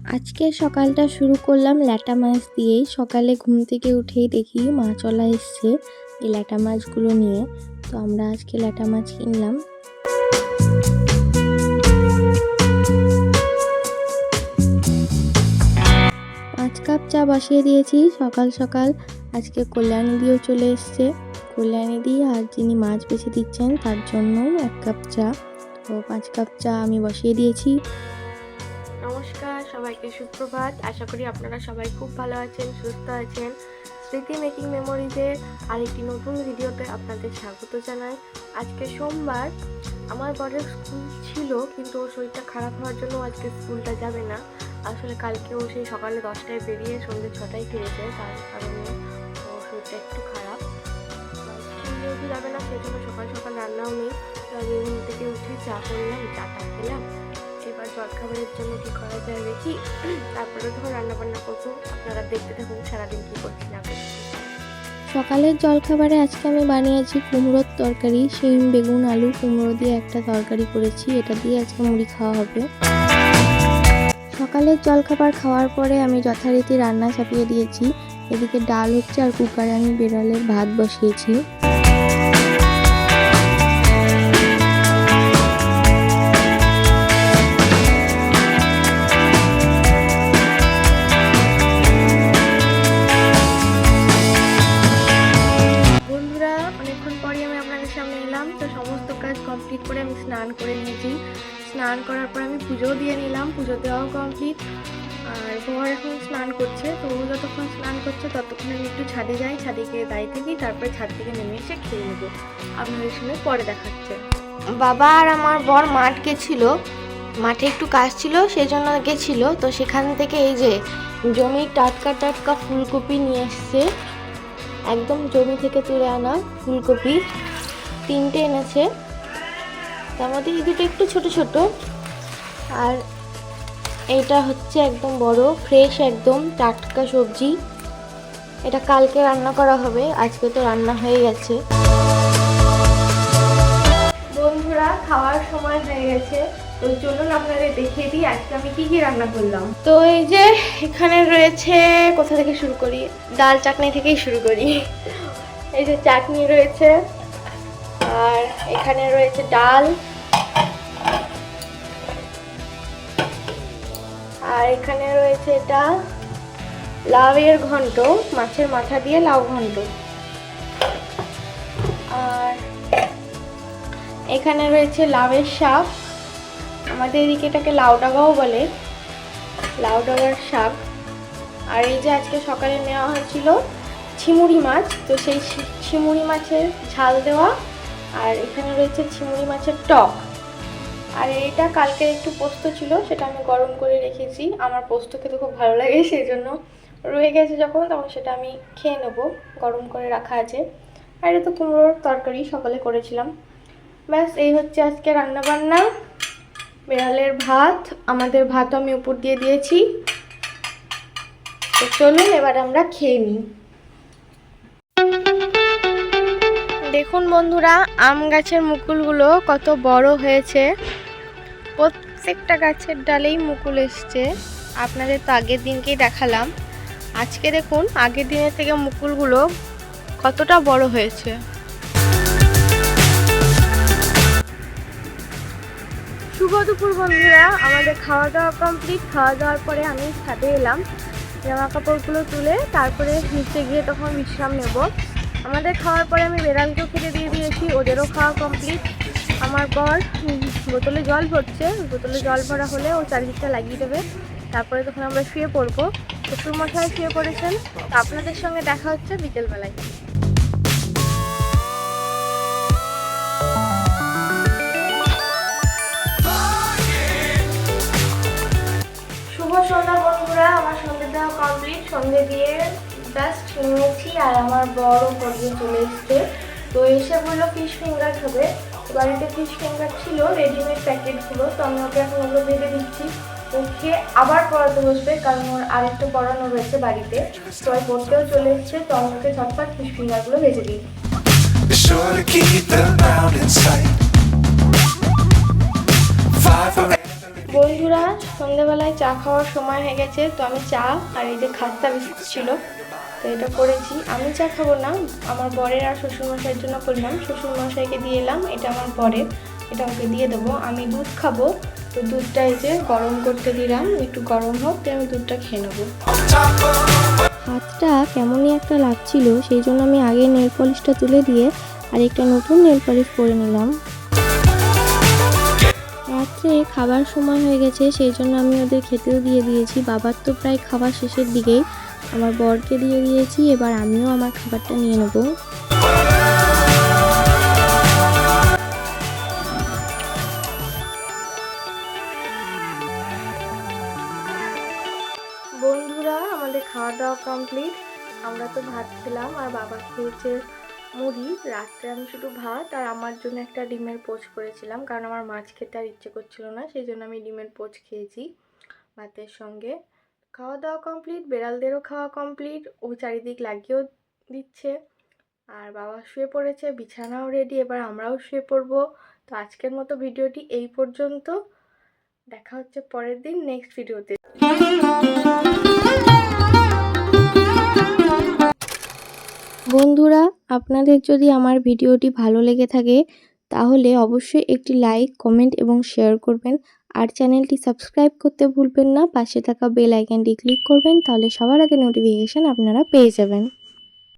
আজকে সকালটা শুরু করলাম ল্যাটা মাছ দিয়েই। সকালে ঘুম থেকে উঠেই দেখি মাছওয়ালা এসছে এই ল্যাটা মাছগুলো নিয়ে। তো আমরা আজকে ল্যাটা মাছ কিনলাম। 5 কাপ চা বসিয়ে দিয়েছি সকাল সকাল। আজকে কল্যাণী দিয়েও চলে এসছে। কল্যাণী দি আর যিনি মাছ বেছে দিচ্ছেন তার জন্য 1 কাপ চা। তো 5 কাপ চা আমি বসিয়ে দিয়েছি। নমস্কার সবাইকে, সুপ্রভাত। আশা করি আপনারা সবাই খুব ভালো আছেন, সুস্থ আছেন। স্মৃতি মেকিং মেমোরিজের আরেকটি নতুন ভিডিওতে আপনাদের স্বাগত জানাই। আজকে সোমবার। আমার বরের স্কুল ছিল, কিন্তু ওর শরীরটা খারাপ হওয়ার জন্য আজকে স্কুলটা যাবে না। আসলে কালকে ও সেই সকালে 10টায় বেরিয়ে সন্ধ্যে 6টায় ফিরেছে, তার কারণে ওর শরীরটা একটু খারাপ। স্কুল যেহেতু যাবে না, সেই জন্য সকাল সকাল রান্নাও নেই। তো আমি ঘুম থেকে উঠে চা করলাম, চাটা খেলাম। এবার জলখাবারের জন্য কি করা যায় দেখি, তারপরে তখন রান্না বান্না করবো। আপনারা দেখতে থাকুন সারাদিন কি করছি না করছি। সকালের জলখাবারে আজকে আমি বানিয়েছি কুমড়োর তরকারি। শিম, বেগুন, আলু, কুমড়ো দিয়ে একটা তরকারি করেছি। এটা দিয়ে আজকে মুড়ি খাওয়া হবে। সকালের জলখাবার খাওয়ার পরে আমি যথারীতি রান্না চাপিয়ে দিয়েছি। এদিকে ডাল হচ্ছে আর কুকারে আমি বিড়ালের ভাত বসিয়েছি। তো সমস্ত কাজ কমপ্লিট করে আমি স্নান করে নিয়েছি। স্নান করার পর আমি পুজোও দিয়ে নিলাম, পুজো দেওয়াও কমপ্লিট। আর বর এখন স্নান করছে, তো ও যতক্ষণ স্নান করছে ততক্ষণ আমি একটু ছাদে যাই, ছাদে গিয়ে দাঁড়িয়ে থাকি, তারপরে ছাদ থেকে নেমে এসে খেয়ে নেবো। আপনাদের সঙ্গে পরে দেখাচ্ছে। বাবা আর আমার বর মাঠ গেছিলো, মাঠে একটু কাজ ছিল সেই জন্য গেছিলো। তো সেখান থেকে এই যে জমির টাটকা টাটকা ফুলকপি নিয়ে এসছে, একদম জমি থেকে তুলে আনা ফুলকপি 3টে এনেছে। তার মধ্যে এই দুটো একটু ছোট ছোট, আর এইটা হচ্ছে একদম বড় ফ্রেশ একদম টাটকা সবজি। এটা কালকে রান্না করা হবে, আজকে তো রান্না হয়ে গেছে। বন্ধুরা, খাওয়ার সময় হয়ে গেছে, তো চলুন আপনাদের দেখিয়ে দিই আজকে আমি কি কি রান্না করলাম। তো এই যে এখানে রয়েছে, কোথা থেকে শুরু করি, ডাল চাটনি থেকেই শুরু করি। এই যে চাটনি রয়েছে, আর এখানে রয়েছে ডাল, আর এখানে রয়েছে এটা লাউয়ের ঘন্ট, মাছের মাথা দিয়ে লাউ ঘন্ট। আর এখানে রয়েছে লাউয়ের শাক, আমাদের এদিকে এটাকে লাউ ডাগাও বলে, লাউ ডাগার শাক। আর এই যে আজকে সকালে নেওয়া হয়েছিল চিমুড়ি মাছ, তো সেই চিমুড়ি মাছের ঝাল দেওয়া। আর এখানে রয়েছে চিংড়ি মাছের টক। আর এটা কালকের একটু পোস্ত ছিল, সেটা আমি গরম করে রেখেছি। আমার পোস্ত খেতে খুব ভালো লাগে, সেই জন্য রয়ে গেছে যখন, তখন সেটা আমি খেয়ে নেব, গরম করে রাখা আছে। আর এটা তো কুমড়োর তরকারি সকালে করেছিলাম। ব্যাস এই হচ্ছে আজকে রান্না বান্না। বিড়ালের ভাত, আমাদের ভাতও আমি উপর দিয়ে দিয়েছি। তো চলুন এবার আমরা খেয়ে নিই। দেখুন বন্ধুরা, আম গাছের মুকুলগুলো কত বড় হয়েছে। প্রত্যেকটা গাছের ডালেই মুকুল এসছে। আপনাদের তো আগের দিনকেই দেখালাম। আজকে দেখুন আগের দিনের থেকে মুকুলগুলো কতটা বড় হয়েছে। শুভ দুপুর বন্ধুরা, আমাদের খাওয়া দাওয়া কমপ্লিট। খাওয়া দাওয়ার পরে আমি ছাদে এলাম, জামা কাপড়গুলো তুলে তারপরে নিচে গিয়ে তখন বিশ্রাম নেব। আমাদের খাওয়ার পরে আমি বেড়ালকেও খেতে দিয়ে দিয়েছি, ওদেরও খাওয়া কমপ্লিট। আমার বর বোতলে জল ভরছে, বোতলে জল ভরা হলে ও চারিদিকটা লাগিয়ে দেবে, তারপরে তখন আমরা শুয়ে পড়বো। শ্বশুরমশাই শুয়ে পড়েছেন। আপনাদের সঙ্গে দেখা হচ্ছে বিকেলবেলায়। শুভ সন্ধ্যা বন্ধুরা, আমার সন্ধ্যে দেওয়া কমপ্লিট। সন্ধ্যে দিয়ে জাস্ট নিয়েছি, আর আমার বড় পরিয়ে চলে এসছে। তো এসে বললো ফিশ ফিঙ্গার খাবে। বাড়িতে ফিশ ফিঙ্গার ছিল রেডিমেড প্যাকেটগুলো, তো আমি ওকে এখন ওগুলো ভেজে দিচ্ছি। ওকে আবার পড়াতে বসবে, কারণ ওর আরেকটু পড়ানো রয়েছে বাড়িতে। তো ওই পড়তেও চলে এসছে, তো আমি ওকে ঝটপট ফিশ ফিঙ্গারগুলো ভেজে দিই। বন্ধুরা, সন্ধ্যেবেলায় চা খাওয়ার সময় হয়ে গেছে, তো আমি চা আর এই যে খাস্তা বিস্কুট ছিল তো এটা করেছি। আমি চা খাবো না, আমার বরের আর শ্বশুরমশাইয়ের জন্য করলাম। শ্বশুরমশাইকে দিয়ে এলাম, এটা আমার বরের, এটা ওকে দিয়ে দেবো। আমি দুধ খাবো, তো দুধটা এই যে গরম করতে দিলাম, একটু গরম হোক, দিয়ে আমি দুধটা খেয়ে নেবো। হাতটা কেমনই একটা লাগছিল, সেই জন্য আমি আগে নেল পলিশটা তুলে দিয়ে আর একটা নতুন নেল পলিশ পরে নিলাম। রাত্রে খাবার সময় হয়ে গেছে, সেই জন্য আমি ওদের খেতেও দিয়ে দিয়েছি। বাবার তো প্রায় খাবার শেষের দিকেই, আমার বরকে দিয়ে দিয়েছি, এবার আমিও আমার খাবারটা নিয়ে নেব। বন্ধুরা, আমাদের খাওয়া দাওয়া কমপ্লিট। আমরা তো ভাত খেলাম আর বাবা খেয়েছে মুড়ি। রাত্রে আমি শুধু ভাত আর আমার জন্য একটা ডিমের পোচ করেছিলাম, কারণ আমার মাছ খেতে আর ইচ্ছে করছিল না, সেই জন্য আমি ডিমের পোচ খেয়েছি ভাতের সঙ্গে। খাওয়া দাওয়া কমপ্লিট, বেড়ালদেরও খাওয়া কমপ্লিট, ও চারিদিক লাগিয়েও দিচ্ছে। আর বাবা শুয়ে পড়েছে, বিছানাও রেডি, এবার আমরাও শুয়ে পড়বো। তো আজকের মতো ভিডিওটি এই পর্যন্ত। দেখা হচ্ছে পরের দিন নেক্সট ভিডিওতে। বন্ধুরা, আপনাদের যদি আমার ভিডিওটি ভালো লেগে থাকে তাহলে অবশ্যই একটি লাইক, কমেন্ট এবং শেয়ার করবেন। আর চ্যানেলটি সাবস্ক্রাইব করতে ভুলবেন না। পাশে থাকা বেল আইকনটি ক্লিক করবেন, তাহলে সবার আগে নোটিফিকেশান আপনারা পেয়ে যাবেন।